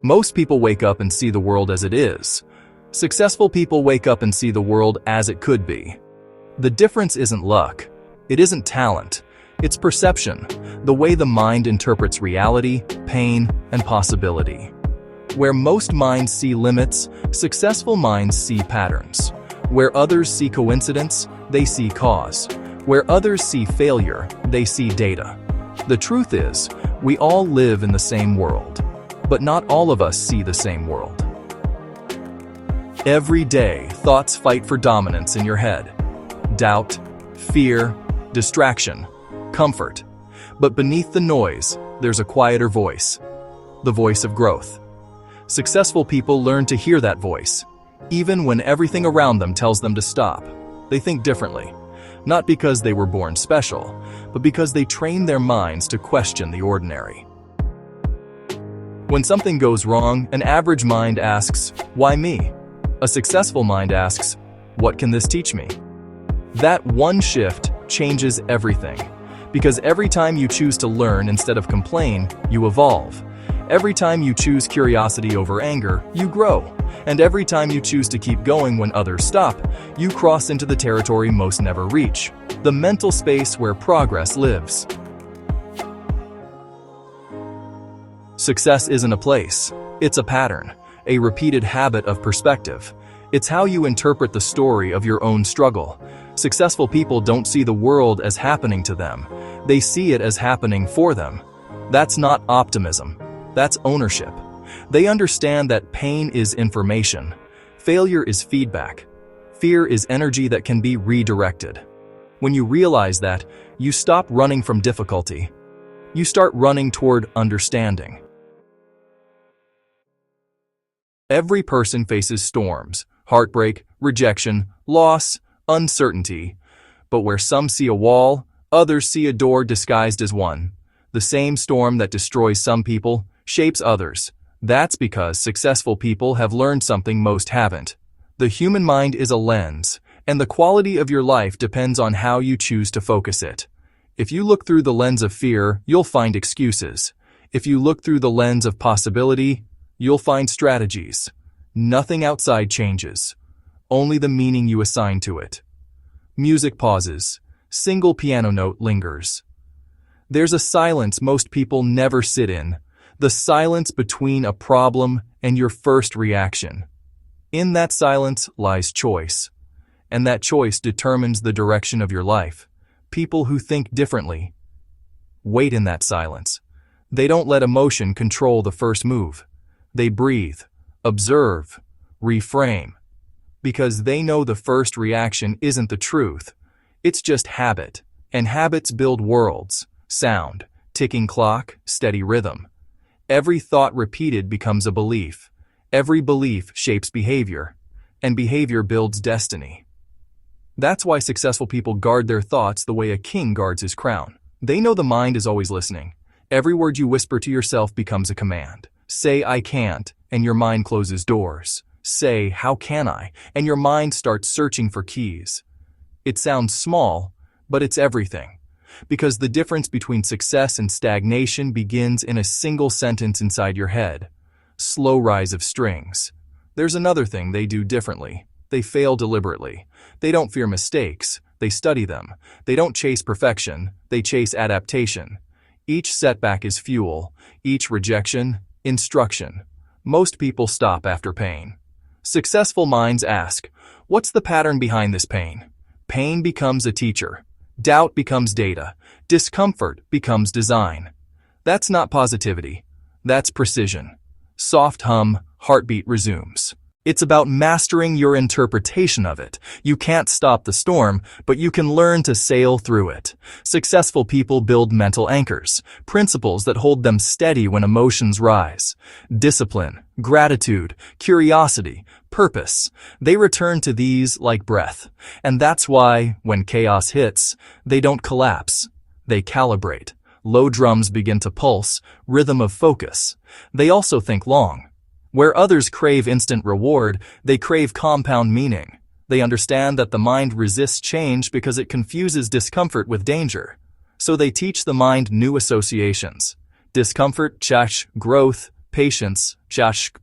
Most people wake up and see the world as it is. Successful people wake up and see the world as it could be. The difference isn't luck. It isn't talent. It's perception, the way the mind interprets reality, pain, and possibility. Where most minds see limits, successful minds see patterns. Where others see coincidence, they see cause. Where others see failure, they see data. The truth is, we all live in the same world, but not all of us see the same world. Every day, thoughts fight for dominance in your head. Doubt, fear, distraction, comfort. But beneath the noise, there's a quieter voice, the voice of growth. Successful people learn to hear that voice, even when everything around them tells them to stop. They think differently, not because they were born special, but because they trained their minds to question the ordinary. When something goes wrong, an average mind asks, "Why me?" A successful mind asks, "What can this teach me?" That one shift changes everything, because every time you choose to learn instead of complain, you evolve. Every time you choose curiosity over anger, you grow. And every time you choose to keep going when others stop, you cross into the territory most never reach, the mental space where progress lives. Success isn't a place, it's a pattern, a repeated habit of perspective. It's how you interpret the story of your own struggle. Successful people don't see the world as happening to them, they see it as happening for them. That's not optimism, that's ownership. They understand that pain is information, failure is feedback, fear is energy that can be redirected. When you realize that, you stop running from difficulty. You start running toward understanding. Every person faces storms, heartbreak, rejection, loss, uncertainty. But where some see a wall, others see a door disguised as one. The same storm that destroys some people shapes others. That's because successful people have learned something most haven't. The human mind is a lens, and the quality of your life depends on how you choose to focus it. If you look through the lens of fear, you'll find excuses. If you look through the lens of possibility, you'll find strategies. Nothing outside changes, only the meaning you assign to it. Music pauses, single piano note lingers. There's a silence most people never sit in, the silence between a problem and your first reaction. In that silence lies choice, and that choice determines the direction of your life. People who think differently wait in that silence. They don't let emotion control the first move. They breathe, observe, reframe, because they know the first reaction isn't the truth. It's just habit, and habits build worlds, sound, ticking clock, steady rhythm. Every thought repeated becomes a belief. Every belief shapes behavior, and behavior builds destiny. That's why successful people guard their thoughts the way a king guards his crown. They know the mind is always listening. Every word you whisper to yourself becomes a command. Say, "I can't," and your mind closes doors. Say, "How can I?" and your mind starts searching for keys. It sounds small, but it's everything. Because the difference between success and stagnation begins in a single sentence inside your head. Slow rise of strings. There's another thing they do differently. They fail deliberately. They don't fear mistakes. They study them. They don't chase perfection. They chase adaptation. Each setback is fuel. Each rejection, instruction. Most people stop after pain. Successful minds ask, "What's the pattern behind this pain?" Pain becomes a teacher. Doubt becomes data. Discomfort becomes design. That's not positivity. That's precision. Soft hum, heartbeat resumes. It's about mastering your interpretation of it. You can't stop the storm, but you can learn to sail through it. Successful people build mental anchors, principles that hold them steady when emotions rise. Discipline, gratitude, curiosity, purpose. They return to these like breath. And that's why, when chaos hits, they don't collapse. They calibrate. Low drums begin to pulse, rhythm of focus. They also think long. Where others crave instant reward, they crave compound meaning. They understand that the mind resists change because it confuses discomfort with danger. So they teach the mind new associations. Discomfort, growth, patience,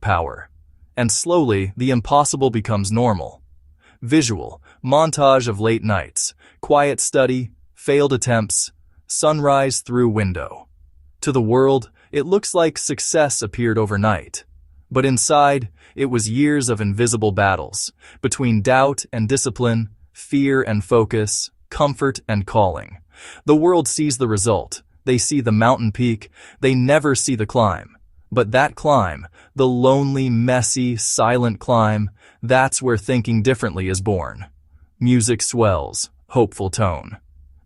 power. And slowly, the impossible becomes normal. Visual, montage of late nights, quiet study, failed attempts, sunrise through window. To the world, it looks like success appeared overnight. But inside, it was years of invisible battles, between doubt and discipline, fear and focus, comfort and calling. The world sees the result. They see the mountain peak. They never see the climb. But that climb, the lonely, messy, silent climb, that's where thinking differently is born. Music swells, hopeful tone.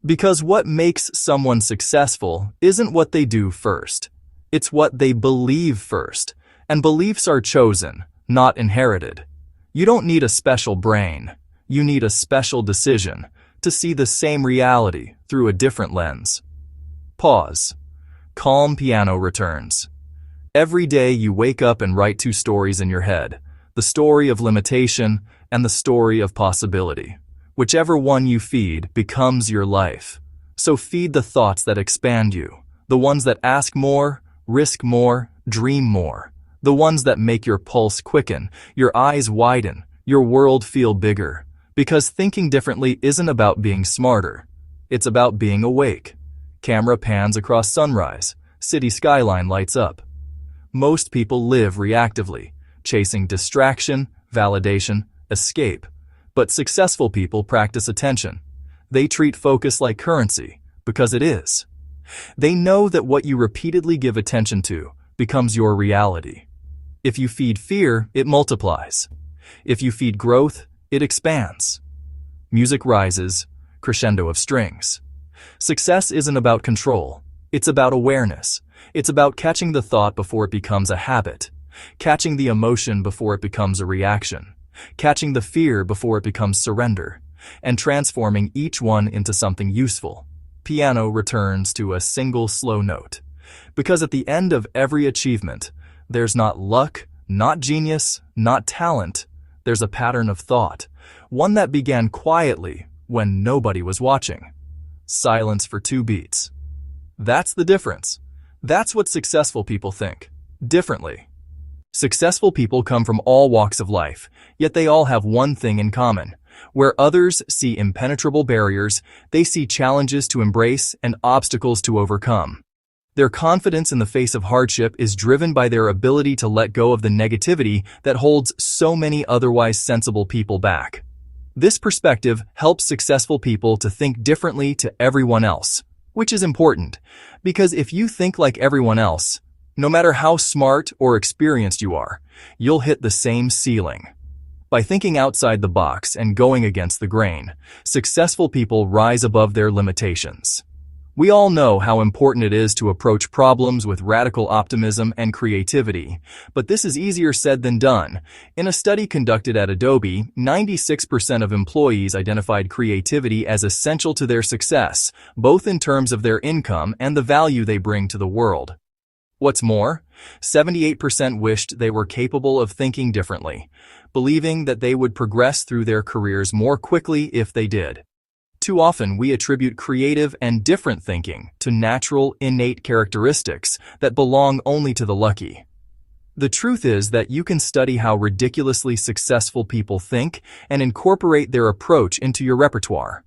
Because what makes someone successful isn't what they do first. It's what they believe first. And beliefs are chosen, not inherited. You don't need a special brain. You need a special decision to see the same reality through a different lens. Pause. Calm piano returns. Every day you wake up and write two stories in your head, the story of limitation and the story of possibility. Whichever one you feed becomes your life. So feed the thoughts that expand you, the ones that ask more, risk more, dream more, the ones that make your pulse quicken, your eyes widen, your world feel bigger. Because thinking differently isn't about being smarter. It's about being awake. Camera pans across sunrise, city skyline lights up. Most people live reactively, chasing distraction, validation, escape. But successful people practice attention. They treat focus like currency, because it is. They know that what you repeatedly give attention to becomes your reality. If you feed fear, it multiplies. If you feed growth, it expands. Music rises, crescendo of strings. Success isn't about control. It's about awareness. It's about catching the thought before it becomes a habit, catching the emotion before it becomes a reaction, catching the fear before it becomes surrender, and transforming each one into something useful. Piano returns to a single slow note. Because at the end of every achievement, there's not luck, not genius, not talent. There's a pattern of thought, one that began quietly when nobody was watching. Silence for 2 beats. That's the difference. That's what successful people think. Differently. Successful people come from all walks of life, yet they all have one thing in common. Where others see impenetrable barriers, they see challenges to embrace and obstacles to overcome. Their confidence in the face of hardship is driven by their ability to let go of the negativity that holds so many otherwise sensible people back. This perspective helps successful people to think differently to everyone else, which is important, because if you think like everyone else, no matter how smart or experienced you are, you'll hit the same ceiling. By thinking outside the box and going against the grain, successful people rise above their limitations. We all know how important it is to approach problems with radical optimism and creativity, but this is easier said than done. In a study conducted at Adobe, 96% of employees identified creativity as essential to their success, both in terms of their income and the value they bring to the world. What's more, 78% wished they were capable of thinking differently, believing that they would progress through their careers more quickly if they did. Too often, we attribute creative and different thinking to natural, innate characteristics that belong only to the lucky. The truth is that you can study how ridiculously successful people think and incorporate their approach into your repertoire.